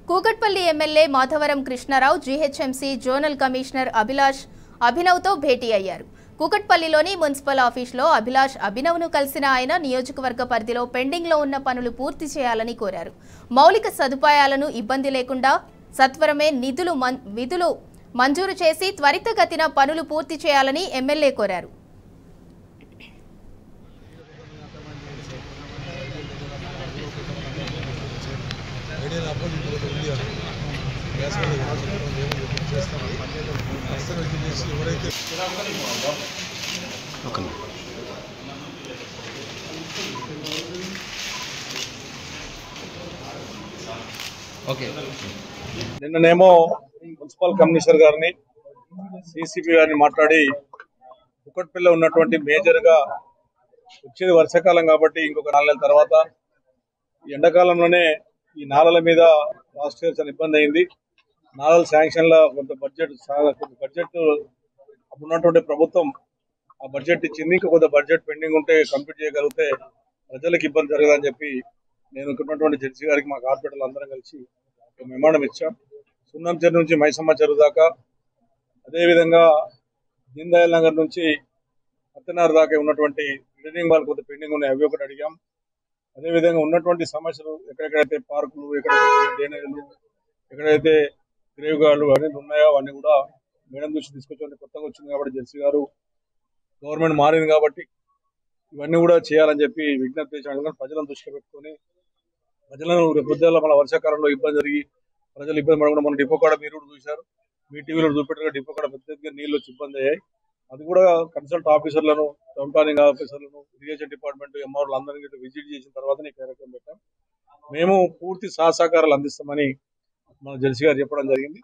Kukatpally MLA Madhavaram Krishna Rao GHMC zonal commissioner అభినవ్తో భేటీ అయ్యారు. కూకట్పల్లిలోని మున్సిపల్ ఆఫీసులో అభినవ్ను కలిసిన ఆయన నియోజకవర్గ పరిధిలో పెండింగ్లో ఉన్న పనులు పూర్తి చేయాలని కోరారు. మౌలిక సదుపాయాలను ఇబ్బంది లేకుండా సత్వరమే విధులు మంజూరు చేసి త్వరితగతిన పనులు పూర్తి చేయాలని ఎమ్మెల్యే కోరారు. నిన్ననేమో మున్సిపల్ కమిషనర్ గారిని సిసిపి గారిని మాట్లాడి కుక్కట్పల్లిలో ఉన్నటువంటి మేజర్ గా వచ్చేది వర్షాకాలం కాబట్టి ఇంకొక 4 నెలల తర్వాత ఎండాకాలంలోనే ఈ నాలల మీద లాస్ట్ ఇయర్ చాలా ఇబ్బంది అయింది. నాలల శాంక్షన్ల కొంత బడ్జెట్ ఉన్నటువంటి ప్రభుత్వం ఆ బడ్జెట్ ఇచ్చింది. ఇంకా కొంత బడ్జెట్ పెండింగ్ ఉంటే కంప్లీట్ చేయగలిగితే ప్రజలకు ఇబ్బంది జరగదని చెప్పి నేను ఉన్నటువంటి జడ్జి గారికి మా కార్పొరేటర్లు అందరం కలిసి మెమోరం ఇచ్చాం. సున్నం చెరువు నుంచి మైసమ్మ చెరువు దాకా, అదేవిధంగా దీన్ దయాళ్ నగర్ నుంచి సత్యనారాయణ దాకా ఉన్నటువంటి రిటర్నింగ్ వాళ్ళు కొంత పెండింగ్ ఉన్నాయి, అవి ఒకటి అడిగాం. అదేవిధంగా ఉన్నటువంటి సమస్యలు ఎక్కడెక్కడైతే పార్కులు, ఎక్కడైతే డ్రైనేజీలు, ఎక్కడైతే గ్రేవ్ గార్డులు అన్నీ ఉన్నాయో అవన్నీ కూడా మేడం దృష్టి తీసుకొచ్చి కొత్తగా వచ్చింది కాబట్టి జడ్జి గారు గవర్నమెంట్ మారింది కాబట్టి ఇవన్నీ కూడా చేయాలని చెప్పి విజ్ఞప్తి చేశాను. ప్రజలను దృష్టిలో పెట్టుకొని ప్రజలను రేపొద్దుల మన వర్షాకాలంలో ఇబ్బంది జరిగి ప్రజలు ఇబ్బంది పడకుండా మన డిపో కాడ మీరు కూడా చూశారు, మీ టీవీలో చూపెట్టారు. డిపో కాడ పెద్ద నీళ్ళు వచ్చి ఇబ్బంది అయ్యాయి. అది కూడా కన్సల్ట్ ఆఫీసర్లను, టౌన్ ఆఫీసర్లను, ఇరిగేషన్ డిపార్ట్మెంట్ ఎంఆర్ఓలు అందరినీ విజిట్ చేసిన తర్వాత ఈ కార్యక్రమం పెట్టాం. మేము పూర్తి సహకారాలు అందిస్తామని మన జడ్జి గారు చెప్పడం జరిగింది.